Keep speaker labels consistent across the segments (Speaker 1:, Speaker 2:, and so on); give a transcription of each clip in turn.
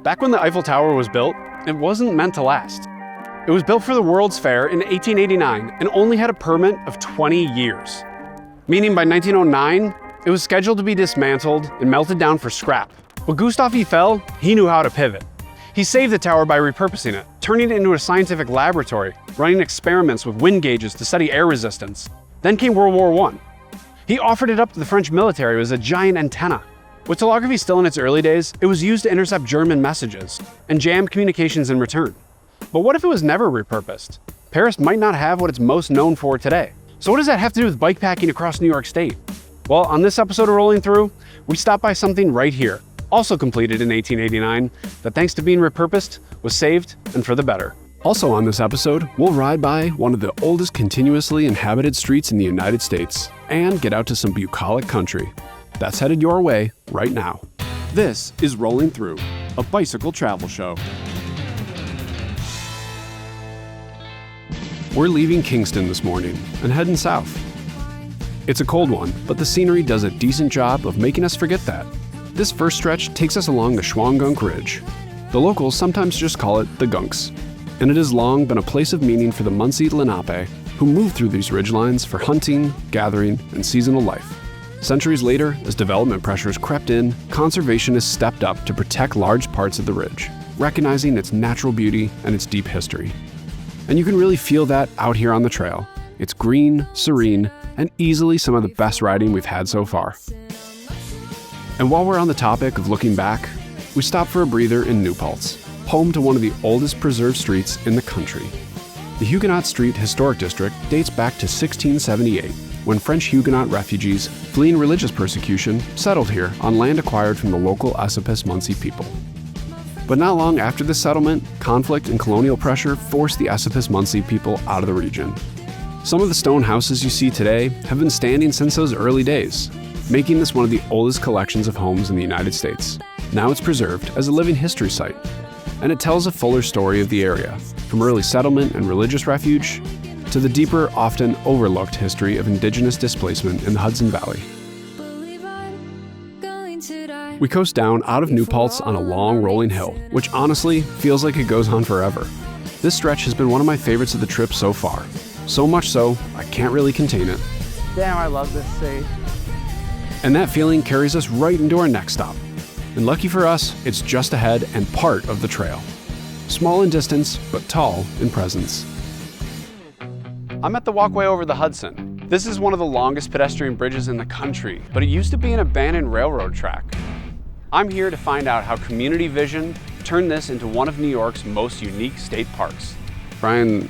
Speaker 1: Back when the Eiffel Tower was built, it wasn't meant to last. It was built for the World's Fair in 1889 and only had a permit of 20 years. Meaning by 1909, it was scheduled to be dismantled and melted down for scrap. But Gustave Eiffel, he knew how to pivot. He saved the tower by repurposing it, turning it into a scientific laboratory, running experiments with wind gauges to study air resistance. Then came World War I. He offered it up to the French military as a giant antenna. With telegraphy still in its early days, it was used to intercept German messages and jam communications in return. But what if it was never repurposed? Paris might not have what it's most known for today. So what does that have to do with bikepacking across New York State? Well, on this episode of Rolling Thru, we stop by something right here, also completed in 1889, that thanks to being repurposed, was saved and for the better. Also on this episode, we'll ride by one of the oldest continuously inhabited streets in the United States and get out to some bucolic country. That's headed your way right now. This is Rolling Thru, a bicycle travel show. We're leaving Kingston this morning and heading south. It's a cold one, but the scenery does a decent job of making us forget that. This first stretch takes us along the Schwangunk Ridge. The locals sometimes just call it the Gunks, and it has long been a place of meaning for the Munsee Lenape, who moved through these ridgelines for hunting, gathering, and seasonal life. Centuries later, as development pressures crept in, conservationists stepped up to protect large parts of the ridge, recognizing its natural beauty and its deep history. And you can really feel that out here on the trail. It's green, serene, and easily some of the best riding we've had so far. And while we're on the topic of looking back, we stop for a breather in New Paltz, home to one of the oldest preserved streets in the country. The Huguenot Street Historic District dates back to 1678, when French Huguenot refugees fleeing religious persecution settled here on land acquired from the local Esopus Munsee people. But not long after this settlement, conflict and colonial pressure forced the Esopus Munsee people out of the region. Some of the stone houses you see today have been standing since those early days, making this one of the oldest collections of homes in the United States. Now it's preserved as a living history site, and it tells a fuller story of the area, from early settlement and religious refuge to the deeper, often overlooked history of indigenous displacement in the Hudson Valley. We coast down out of New Paltz on a long rolling hill, which honestly feels like it goes on forever. This stretch has been one of my favorites of the trip so far. So much so, I can't really contain it.
Speaker 2: Damn, I love this state.
Speaker 1: And that feeling carries us right into our next stop. And lucky for us, it's just ahead and part of the trail. Small in distance, but tall in presence. I'm at the Walkway Over the Hudson. This is one of the longest pedestrian bridges in the country, but it used to be an abandoned railroad track. I'm here to find out how community vision turned this into one of New York's most unique state parks. Brian,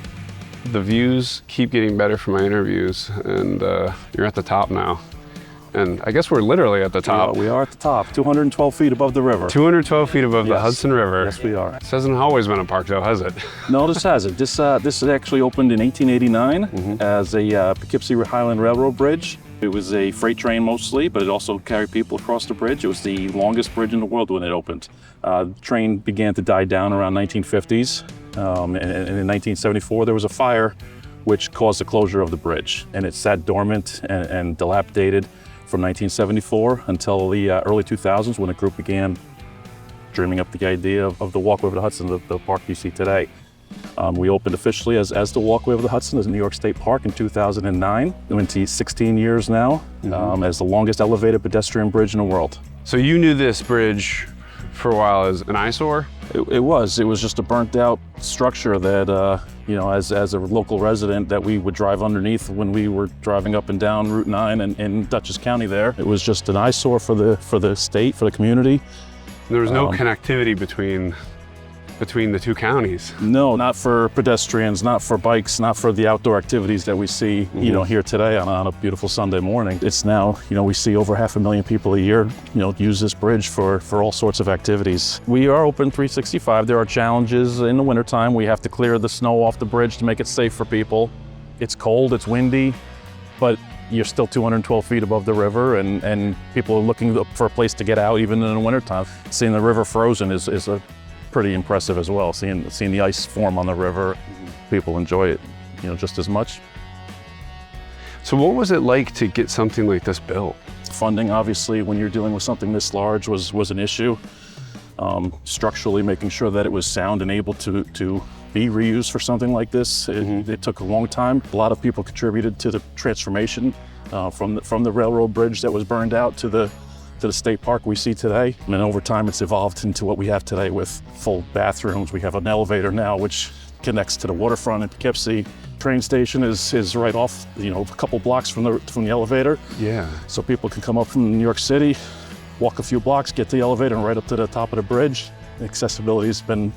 Speaker 1: the views keep getting better for my interviews, and you're at the top now. And I guess we're literally at the top.
Speaker 3: Yeah, we are at the top, 212 feet above the river.
Speaker 1: 212 feet above the Hudson River.
Speaker 3: Yes, we are.
Speaker 1: This hasn't always been a park though, has it?
Speaker 3: No, this hasn't. This actually opened in 1889 as a Poughkeepsie Highland Railroad bridge. It was a freight train mostly, but it also carried people across the bridge. It was the longest bridge in the world when it opened. The train began to die down around 1950s. And in 1974, there was a fire which caused the closure of the bridge. And it sat dormant and dilapidated from 1974 until the early 2000s when the group began dreaming up the idea of the Walkway Over the Hudson, the park you see today. We opened officially as the Walkway Over the Hudson as a New York State Park in 2009. It went to 16 years now as the longest elevated pedestrian bridge in the world.
Speaker 1: So you knew this bridge for a while as an eyesore?
Speaker 3: It was just a burnt out structure that, as a local resident that we would drive underneath when we were driving up and down Route 9 in Dutchess County there. It was just an eyesore for the state, for the community.
Speaker 1: And there was no connectivity between the two counties.
Speaker 3: No, not for pedestrians, not for bikes, not for the outdoor activities that we see, here today on a beautiful Sunday morning. It's now, we see over 500,000 people a year, use this bridge for all sorts of activities. We are open 365. There are challenges in the wintertime. We have to clear the snow off the bridge to make it safe for people. It's cold, it's windy, but you're still 212 feet above the river, and people are looking for a place to get out even in the wintertime. Seeing the river frozen is a pretty impressive as well. Seeing the ice form on the river, people enjoy it, just as much.
Speaker 1: So what was it like to get something like this built?
Speaker 3: Funding, obviously, when you're dealing with something this large was an issue. structurally making sure that it was sound and able to be reused for something like this. It took a long time. A lot of people contributed to the transformation from the railroad bridge that was burned out to the state park we see today. And then over time it's evolved into what we have today with full bathrooms. We have an elevator now which connects to the waterfront in Poughkeepsie. Train station is right off, a couple blocks from the elevator.
Speaker 1: Yeah.
Speaker 3: So people can come up from New York City, walk a few blocks, get the elevator and right up to the top of the bridge. Accessibility has been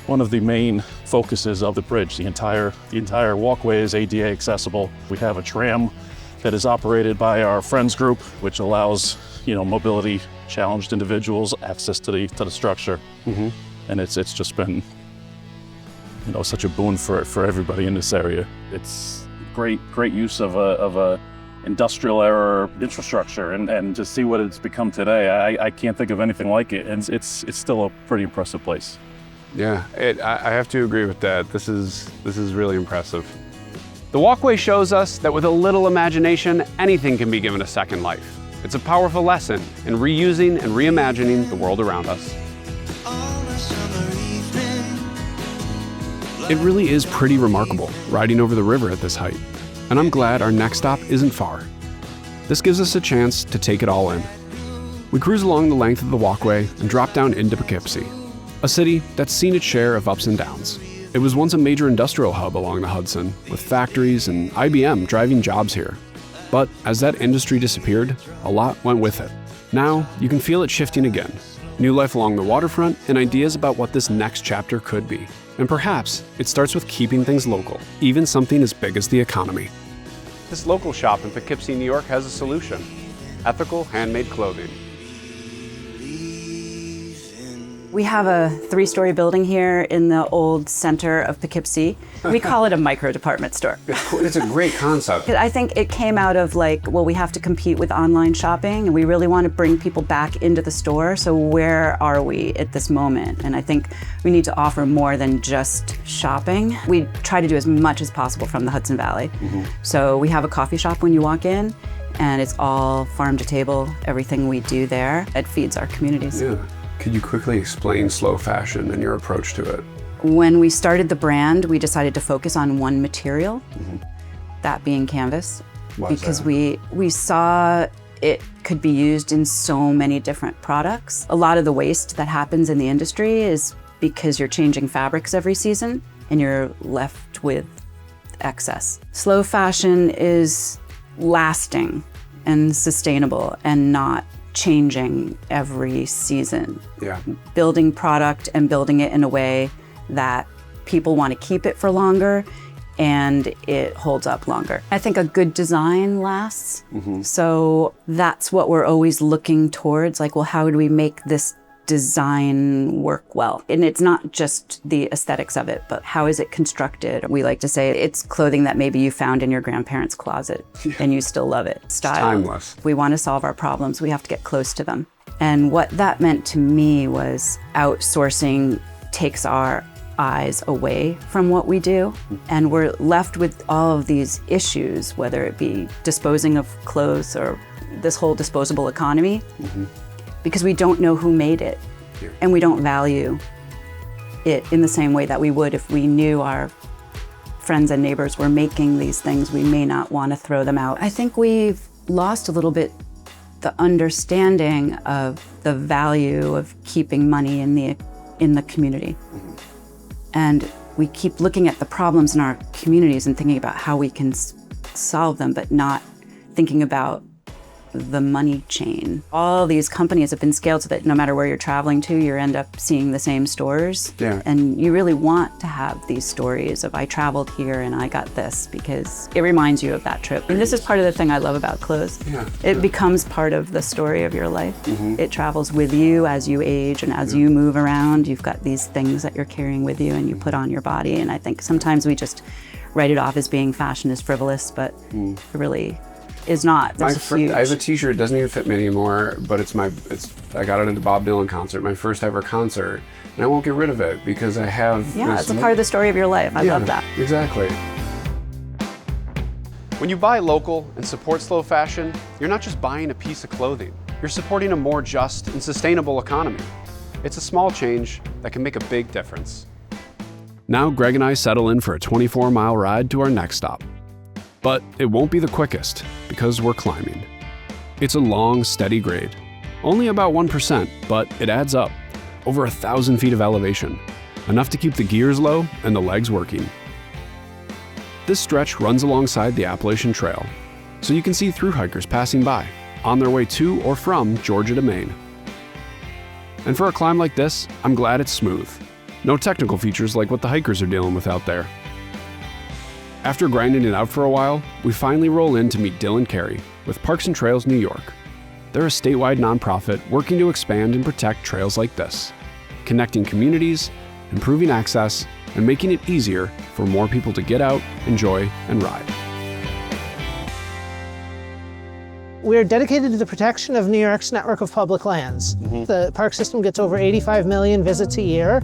Speaker 3: one of the main focuses of the bridge. The entire walkway is ADA accessible. We have a tram that is operated by our Friends group, which allows mobility challenged individuals access to the structure. And it's just been such a boon for everybody in this area. It's great use of a industrial era infrastructure, and to see what it's become today, I can't think of anything like it, and it's still a pretty impressive place.
Speaker 1: Yeah, I have to agree with that. This is really impressive. The walkway shows us that with a little imagination, anything can be given a second life. It's a powerful lesson in reusing and reimagining the world around us. It really is pretty remarkable riding over the river at this height, and I'm glad our next stop isn't far. This gives us a chance to take it all in. We cruise along the length of the walkway and drop down into Poughkeepsie, a city that's seen its share of ups and downs. It was once a major industrial hub along the Hudson, with factories and IBM driving jobs here. But as that industry disappeared, a lot went with it. Now, you can feel it shifting again. New life along the waterfront and ideas about what this next chapter could be. And perhaps it starts with keeping things local, even something as big as the economy. This local shop in Poughkeepsie, New York has a solution: ethical handmade clothing.
Speaker 4: We have a 3-story building here in the old center of Poughkeepsie. We call it a micro department store.
Speaker 1: It's a great concept.
Speaker 4: I think it came out of we have to compete with online shopping, and we really want to bring people back into the store. So where are we at this moment? And I think we need to offer more than just shopping. We try to do as much as possible from the Hudson Valley. So we have a coffee shop when you walk in, and it's all farm to table, everything we do there. It feeds our communities.
Speaker 1: Yeah. Could you quickly explain slow fashion and your approach to it?
Speaker 4: When we started the brand, we decided to focus on one material, that being canvas.
Speaker 1: Why is
Speaker 4: because
Speaker 1: that?
Speaker 4: we saw it could be used in so many different products. A lot of the waste that happens in the industry is because you're changing fabrics every season and you're left with excess. Slow fashion is lasting and sustainable and not changing every season.
Speaker 1: Yeah.
Speaker 4: Building product and building it in a way that people want to keep it for longer and it holds up longer. I think a good design lasts. So that's what we're always looking towards. How do we make this design work well? And it's not just the aesthetics of it, but how is it constructed? We like to say it's clothing that maybe you found in your grandparents' closet and you still love it. Style.
Speaker 1: It's timeless.
Speaker 4: We want to solve our problems. We have to get close to them. And what that meant to me was outsourcing takes our eyes away from what we do, and we're left with all of these issues, whether it be disposing of clothes or this whole disposable economy. Because we don't know who made it, and we don't value it in the same way that we would if we knew our friends and neighbors were making these things. We may not want to throw them out. I think we've lost a little bit the understanding of the value of keeping money in the community. And we keep looking at the problems in our communities and thinking about how we can solve them, but not thinking about the money chain. All these companies have been scaled so that no matter where you're traveling to, you end up seeing the same stores.
Speaker 1: Yeah.
Speaker 4: And you really want to have these stories of I traveled here and I got this, because it reminds you of that trip. And this is part of the thing I love about clothes. It becomes part of the story of your life. It travels with you as you age and as you move around. You've got these things that you're carrying with you and you put on your body. And I think sometimes we just write it off as being fashion is frivolous, but it really is not.
Speaker 1: I have a t-shirt, it doesn't even fit me anymore, but I got it at the Bob Dylan concert, my first ever concert, and I won't get rid of it because I have...
Speaker 4: Yeah, it's a part of the story of your life. I love that.
Speaker 1: Exactly. When you buy local and support slow fashion, you're not just buying a piece of clothing, you're supporting a more just and sustainable economy. It's a small change that can make a big difference. Now Greg and I settle in for a 24-mile ride to our next stop. But it won't be the quickest because we're climbing. It's a long, steady grade. Only about 1%, but it adds up. Over 1,000 feet of elevation. Enough to keep the gears low and the legs working. This stretch runs alongside the Appalachian Trail, so you can see thru hikers passing by, on their way to or from Georgia to Maine. And for a climb like this, I'm glad it's smooth. No technical features like what the hikers are dealing with out there. After grinding it out for a while, we finally roll in to meet Dylan Carey with Parks and Trails New York. They're a statewide nonprofit working to expand and protect trails like this, connecting communities, improving access, and making it easier for more people to get out, enjoy, and ride.
Speaker 5: We're dedicated to the protection of New York's network of public lands. The park system gets over 85 million visits a year.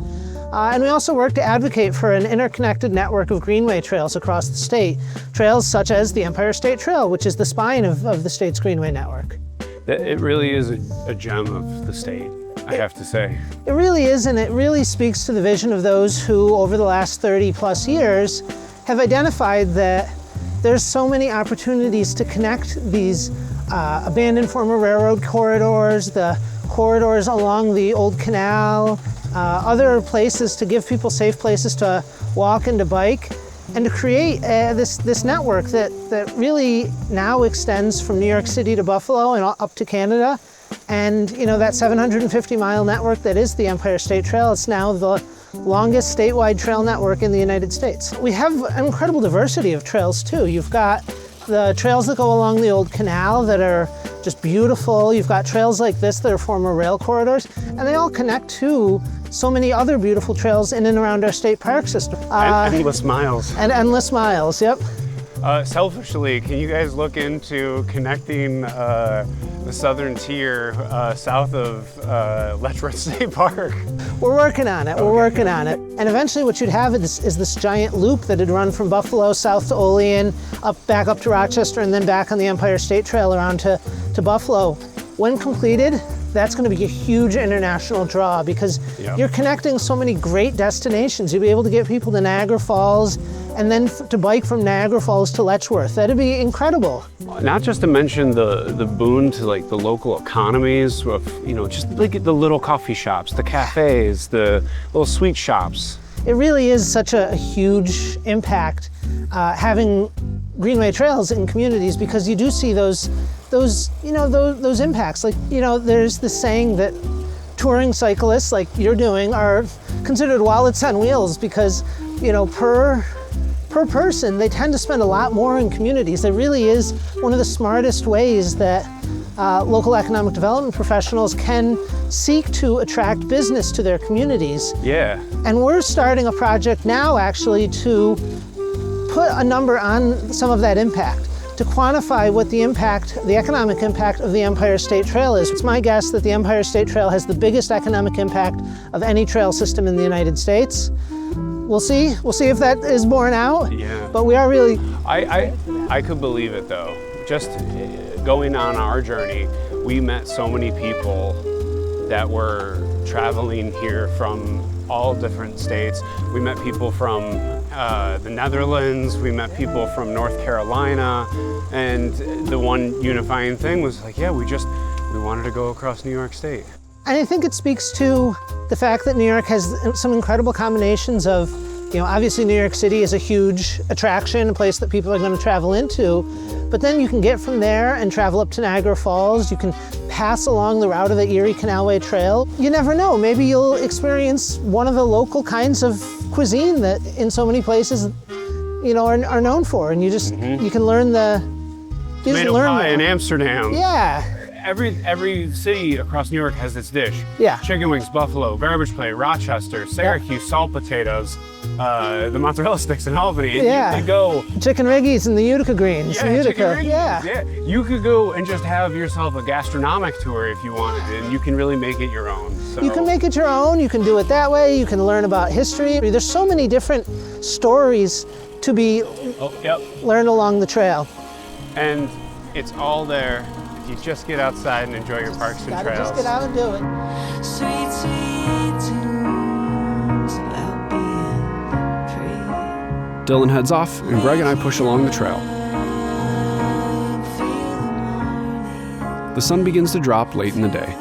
Speaker 5: And we also work to advocate for an interconnected network of greenway trails across the state. Trails such as the Empire State Trail, which is the spine of the state's greenway network.
Speaker 1: It really is a gem of the state, I have to say.
Speaker 5: It really is, and it really speaks to the vision of those who, over the last 30 plus years, have identified that there's so many opportunities to connect these abandoned former railroad corridors, the corridors along the old canal, other places to give people safe places to walk and to bike, and to create this network that really now extends from New York City to Buffalo and up to Canada. And you know, that 750-mile network that is the Empire State Trail, it's now the longest statewide trail network in the United States. We have an incredible diversity of trails too. You've got the trails that go along the old canal that are just beautiful. You've got trails like this that are former rail corridors, and they all connect to so many other beautiful trails in and around our state park system.
Speaker 1: Endless miles.
Speaker 5: And endless miles, yep.
Speaker 1: Selfishly, can you guys look into connecting the southern tier south of Letchworth State Park?
Speaker 5: We're working on it, we're working on it. And eventually what you'd have is this giant loop that would run from Buffalo south to Olean, back up to Rochester, and then back on the Empire State Trail around to Buffalo. When completed, that's going to be a huge international draw because you're connecting so many great destinations. You'll be able to get people to Niagara Falls and then to bike from Niagara Falls to Letchworth. That'd be incredible.
Speaker 1: Not just to mention the boon to like the local economies of, you know, just like the little coffee shops, the cafes, the little sweet shops.
Speaker 5: It really is such a huge impact having greenway trails in communities, because you do see those impacts. Like, you know, there's this saying that touring cyclists like you're doing are considered wallets on wheels because, you know, per person, they tend to spend a lot more in communities. It really is one of the smartest ways that local economic development professionals can seek to attract business to their communities.
Speaker 1: Yeah.
Speaker 5: And we're starting a project now actually to put a number on some of that impact, to quantify what the economic impact of the Empire State Trail is. It's my guess that the Empire State Trail has the biggest economic impact of any trail system in the United States. We'll see if that is borne out.
Speaker 1: Yeah.
Speaker 5: But we are really...
Speaker 1: I could believe it though. Just going on our journey, we met so many people that were traveling here from all different states. We met people from the Netherlands, we met people from North Carolina, and the one unifying thing was like, yeah, we wanted to go across New York State.
Speaker 5: And I think it speaks to the fact that New York has some incredible combinations of, you know, obviously New York City is a huge attraction, a place that people are going to travel into, but then you can get from there and travel up to Niagara Falls. You can pass along the route of the Erie Canalway Trail. You never know, maybe you'll experience one of the local kinds of cuisine that in so many places, you know, are known for, and you just, you can learn
Speaker 1: Tomato pie in Amsterdam.
Speaker 5: Yeah.
Speaker 1: Every city across New York has its dish.
Speaker 5: Yeah.
Speaker 1: Chicken wings, Buffalo, garbage plate, Rochester, Syracuse, salt potatoes, the mozzarella sticks in Albany.
Speaker 5: Yeah.
Speaker 1: You could go.
Speaker 5: Chicken riggies and the Utica greens.
Speaker 1: Yeah,
Speaker 5: Utica.
Speaker 1: Yeah. You could go and just have yourself a gastronomic tour if you wanted, and you can really make it your own. So.
Speaker 5: You can make it your own. You can do it that way. You can learn about history. There's so many different stories to be learned along the trail.
Speaker 1: And it's all there. You just get outside and enjoy your parks and trails.
Speaker 5: Just get out and do it.
Speaker 6: Sweet, sweet.
Speaker 1: Dylan heads off, and Greg and I push along the trail. The sun begins to drop late in the day.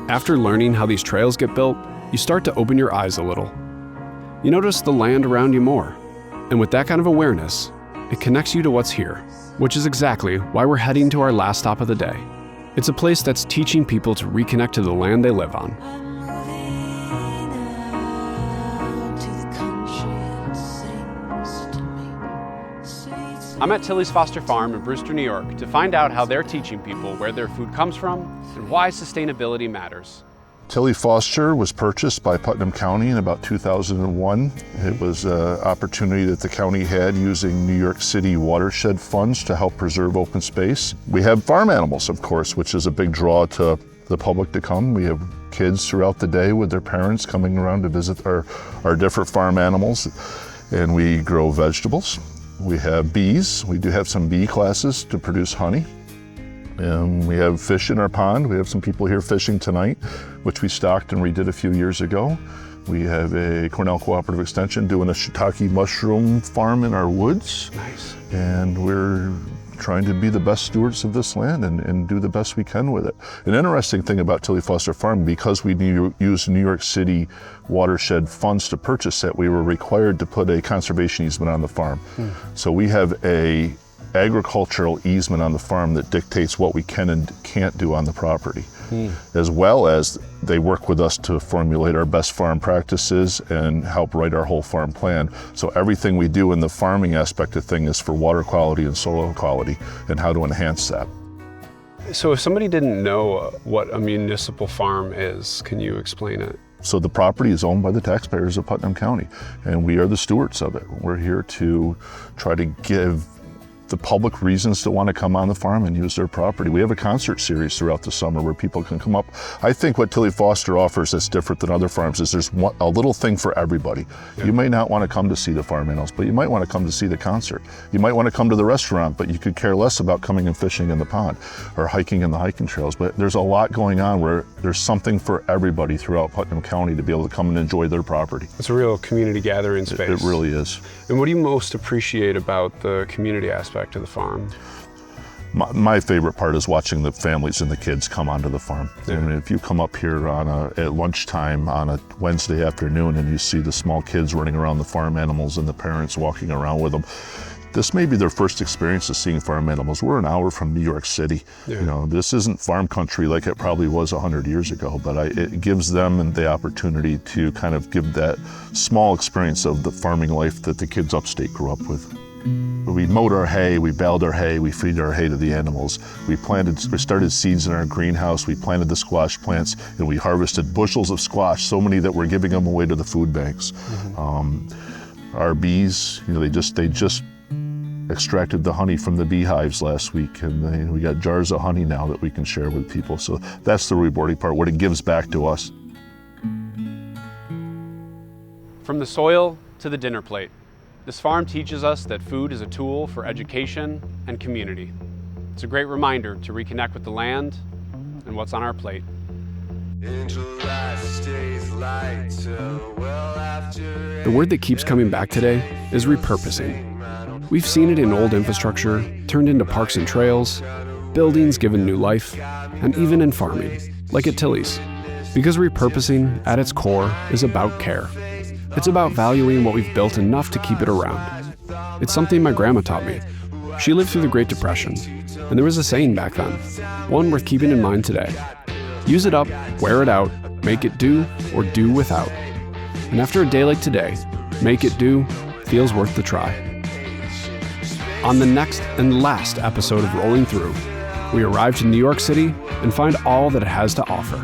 Speaker 1: After learning how these trails get built, you start to open your eyes a little. You notice the land around you more, and with that kind of awareness, it connects you to what's here, which is exactly why we're heading to our last stop of the day. It's a place that's teaching people to reconnect to the land they live on. I'm at Tilly's Foster Farm in Brewster, New York, to find out how they're teaching people where their food comes from and why sustainability matters.
Speaker 6: Tilly Foster was purchased by Putnam County in about 2001. It was an opportunity that the county had using New York City watershed funds to help preserve open space. We have farm animals, of course, which is a big draw to the public to come. We have kids throughout the day with their parents coming around to visit our different farm animals, and we grow vegetables. We have bees. We do have some bee classes to produce honey. And we have fish in our pond. We have some people here fishing tonight, which we stocked and redid a few years ago. We have a Cornell Cooperative Extension doing a shiitake mushroom farm in our woods.
Speaker 1: Nice.
Speaker 6: And we're trying to be the best stewards of this land and do the best we can with it. An interesting thing about Tilly Foster Farm, because we use New York City watershed funds to purchase it, we were required to put a conservation easement on the farm. So we have a agricultural easement on the farm that dictates what we can and can't do on the property, as well as they work with us to formulate our best farm practices and help write our whole farm plan. So everything we do in the farming aspect of things is for water quality and soil quality and how to enhance that.
Speaker 1: So if somebody didn't know what a municipal farm is, can you explain it?
Speaker 6: So the property is owned by the taxpayers of Putnam County, and we are the stewards of it. We're here to try to give the public reasons to want to come on the farm and use their property. We have a concert series throughout the summer where people can come up. I think what Tilly Foster offers that's different than other farms is there's a little thing for everybody. Yeah. You may not want to come to see the farm animals, but you might want to come to see the concert. You might want to come to the restaurant, but you could care less about coming and fishing in the pond or hiking in the hiking trails. But there's a lot going on where there's something for everybody throughout Putnam County to be able to come and enjoy their property.
Speaker 1: It's a real community gathering space.
Speaker 6: It really is.
Speaker 1: And what do you most appreciate about the community aspect of the farm?
Speaker 6: My favorite part is watching the families and the kids come onto the farm. Yeah. I mean, if you come up here at lunchtime on a Wednesday afternoon and you see the small kids running around the farm animals and the parents walking around with them, this may be their first experience of seeing farm animals. We're an hour from New York City. Yeah. You know, this isn't farm country like it probably was 100 years ago, but it gives them the opportunity to kind of give that small experience of the farming life that the kids upstate grew up with. We mowed our hay, we baled our hay, we feed our hay to the animals. We started seeds in our greenhouse, we planted the squash plants, and we harvested bushels of squash, so many that we're giving them away to the food banks. Our bees, you know, they just extracted the honey from the beehives last week, and we got jars of honey now that we can share with people. So that's the rewarding part, what it gives back to us.
Speaker 1: From the soil to the dinner plate, this farm teaches us that food is a tool for education and community. It's a great reminder to reconnect with the land and what's on our plate. The word that keeps coming back today is repurposing. We've seen it in old infrastructure turned into parks and trails, buildings given new life, and even in farming, like at Tilly's. Because repurposing, at its core, is about care. It's about valuing what we've built enough to keep it around. It's something my grandma taught me. She lived through the Great Depression, and there was a saying back then, one worth keeping in mind today. Use it up, wear it out, make it do, or do without. And after a day like today, make it do feels worth the try. On the next and last episode of Rolling Thru, we arrive to New York City and find all that it has to offer.